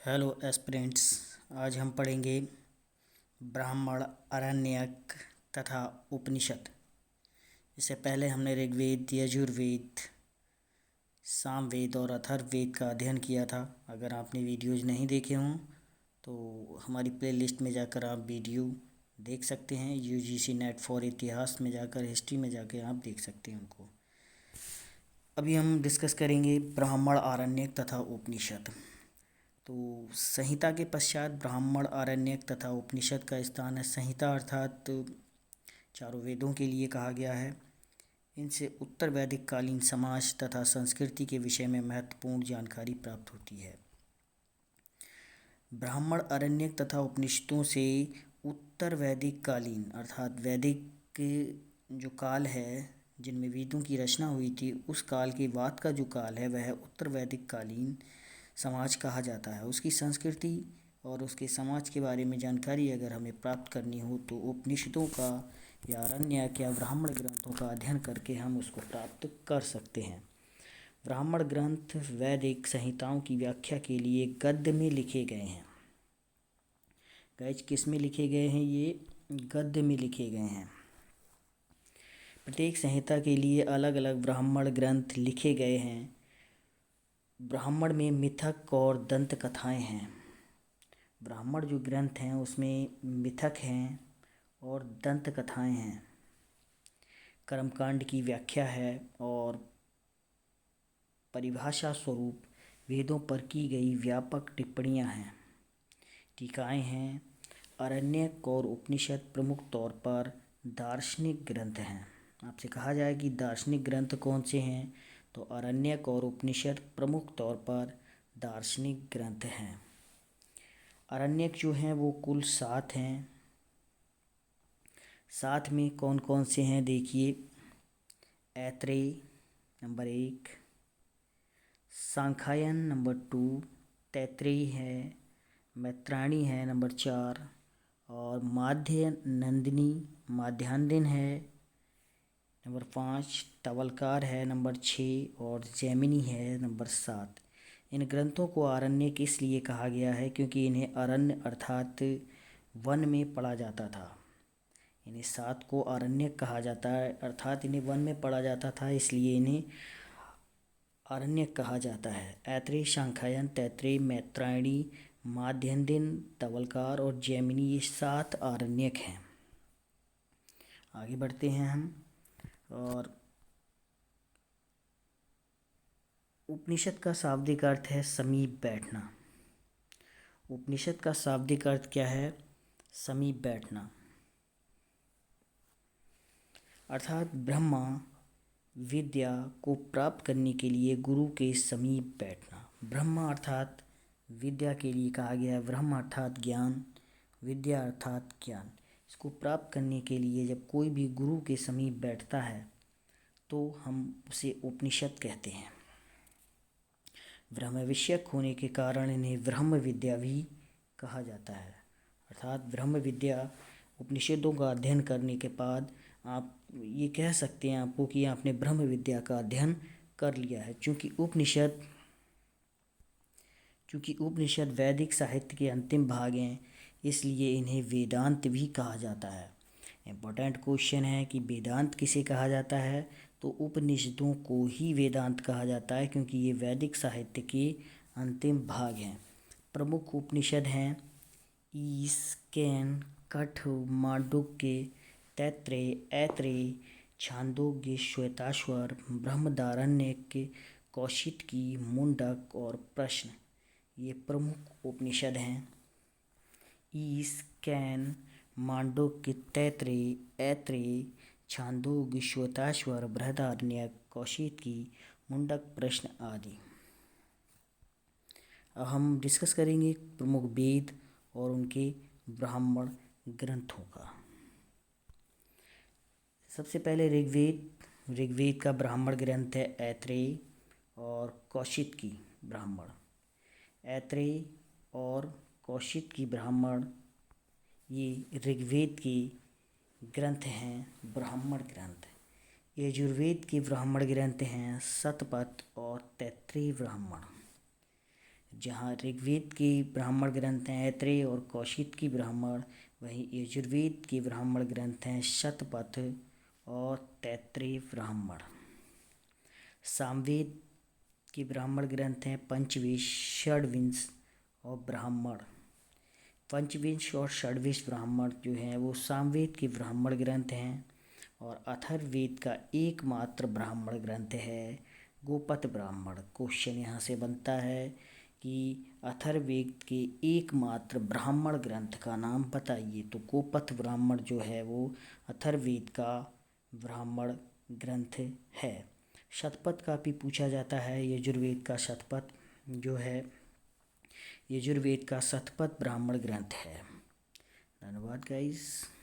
Hello aspirants. आज हम पढ़ेंगे ब्राह्मण, आरण्यक तथा उपनिषद। इससे पहले हमने ऋग्वेद, यजुर्वेद, सामवेद और अथर्ववेद का अध्ययन किया था। अगर आपने वीडियोज़ नहीं देखे हों तो हमारी प्लेलिस्ट में जाकर आप वीडियो देख सकते हैं। यूजीसी नेट फॉर इतिहास में जाकर, हिस्ट्री में जाकर आप देख सकते हैं उनको। अभी हम डिस्कस करेंगे ब्राह्मण, आरण्यक तथा उपनिषद। तो संहिता के पश्चात ब्राह्मण, आरण्यक तथा उपनिषद का स्थान है। संहिता अर्थात चारों वेदों के लिए कहा गया है। इनसे उत्तर वैदिक कालीन समाज तथा संस्कृति के विषय में महत्वपूर्ण जानकारी प्राप्त होती है। ब्राह्मण, आरण्यक तथा उपनिषदों से उत्तर वैदिक कालीन अर्थात वैदिक जो काल है जिनमें वेदों की रचना हुई थी, उस काल के बाद का जो काल है वह उत्तर वैदिक कालीन समाज कहा जाता है। उसकी संस्कृति और उसके समाज के बारे में जानकारी अगर हमें प्राप्त करनी हो तो उपनिषदों का या आरण्यक या ब्राह्मण ग्रंथों का अध्ययन करके हम उसको प्राप्त कर सकते हैं। ब्राह्मण ग्रंथ वैदिक संहिताओं की व्याख्या के लिए गद्य में लिखे गए हैं। गाइस, किस में लिखे गए हैं? ये गद्य में लिखे गए हैं। प्रत्येक संहिता के लिए अलग अलग ब्राह्मण ग्रंथ लिखे गए हैं। ब्राह्मण में मिथक और दंत कथाएँ हैं। ब्राह्मण जो ग्रंथ हैं उसमें मिथक हैं और दंत कथाएँ हैं। कर्मकांड की व्याख्या है और परिभाषा स्वरूप वेदों पर की गई व्यापक टिप्पणियाँ हैं, टीकाएँ हैं। आरण्यक और उपनिषद प्रमुख तौर पर दार्शनिक ग्रंथ हैं। आपसे कहा जाए कि दार्शनिक ग्रंथ कौन से हैं, तो आरण्यक और उपनिषद प्रमुख तौर पर दार्शनिक ग्रंथ हैं। आरण्यक जो हैं वो कुल 7 हैं। 7 में कौन कौन से हैं देखिए। ऐत्रेय नंबर 1, सांख्यायन नंबर 2, तैत्रेय है, मैत्रायणी है नंबर 4 और माध्यान्दिन है नंबर 5, तवलकार है नंबर 6 और जैमिनी है नंबर 7। इन ग्रंथों को आरण्यक इसलिए कहा गया है क्योंकि इन्हें अरण्य अर्थात वन में पढ़ा जाता था। इन्हें 7 को आरण्यक कहा जाता है अर्थात इन्हें वन में पढ़ा जाता था, इसलिए इन्हें आरण्यक कहा जाता है। ऐत्रेय, सांख्यायन, तैत्रेय, मैत्रायणी, माध्यान्दिन, तवलकार और जैमिनी, ये 7 आरण्यक हैं। आगे बढ़ते हैं हम। और उपनिषद का शाब्दिक अर्थ है समीप बैठना। उपनिषद का शाब्दिक अर्थ क्या है? समीप बैठना अर्थात ब्रह्मा विद्या को प्राप्त करने के लिए गुरु के समीप बैठना। ब्रह्मा अर्थात विद्या के लिए कहा गया है। ब्रह्म अर्थात ज्ञान, विद्या अर्थात ज्ञान। इसको प्राप्त करने के लिए जब कोई भी गुरु के समीप बैठता है तो हम उसे उपनिषद कहते हैं। ब्रह्म विषयक होने के कारण इन्हें ब्रह्म विद्या भी कहा जाता है। अर्थात ब्रह्म विद्या, उपनिषदों का अध्ययन करने के बाद आप ये कह सकते हैं आपको कि आपने ब्रह्म विद्या का अध्ययन कर लिया है। चूँकि उपनिषद वैदिक साहित्य के अंतिम भाग हैं, इसलिए इन्हें वेदांत भी कहा जाता है। इम्पोर्टेंट क्वेश्चन है कि वेदांत किसे कहा जाता है, तो उपनिषदों को ही वेदांत कहा जाता है क्योंकि ये वैदिक साहित्य के अंतिम भाग हैं। प्रमुख उपनिषद हैं ईश, केन, कठ, मांडुक्य, तैत्रेय, ऐत्रेय, छांदोग्य, श्वेताश्वर, बृहदारण्यक, कौशिकी, मुंडक और प्रश्न। ये प्रमुख उपनिषद हैं। ईश, कैन, मांडुक्य, तैत्रेय, ऐत्रेय, छांदोग्य, श्वेताश्वर, बृहदारण्यक, कौशिकी, मुंडक, प्रश्न आदि। अब हम डिस्कस करेंगे प्रमुख वेद और उनके ब्राह्मण ग्रंथों का। सबसे पहले ऋग्वेद का ब्राह्मण ग्रंथ है ऐत्रेय और कौशिकी ब्राह्मण। ऐत्रेय और कौशिकी ब्राह्मण ये ऋग्वेद के ग्रंथ हैं, ब्राह्मण ग्रंथ। यजुर्वेद के ब्राह्मण ग्रंथ हैं शतपथ और तैत्रेय ब्राह्मण। जहाँ ऋग्वेद के ब्राह्मण ग्रंथ हैं ऐत्रेय और कौशिक की ब्राह्मण, वहीं यजुर्वेद के ब्राह्मण ग्रंथ हैं शतपथ और तैत्तिरीय ब्राह्मण। सामवेद के ब्राह्मण ग्रंथ हैं पंचविंश, षड्विंश और ब्राह्मण। पंचविंश और षड्विंश ब्राह्मण जो हैं वो सामवेद के ब्राह्मण ग्रंथ हैं। और अथर्ववेद का एकमात्र ब्राह्मण ग्रंथ है गोपथ ब्राह्मण। क्वेश्चन यहाँ से बनता है कि अथर्ववेद के एकमात्र ब्राह्मण ग्रंथ का नाम बताइए। तो गोपथ ब्राह्मण जो है वो अथर्ववेद का ब्राह्मण ग्रंथ है। शतपथ का भी पूछा जाता है। यजुर्वेद का शतपथ जो है यजुर्वेद का शतपथ ब्राह्मण ग्रंथ है। धन्यवाद गाइस।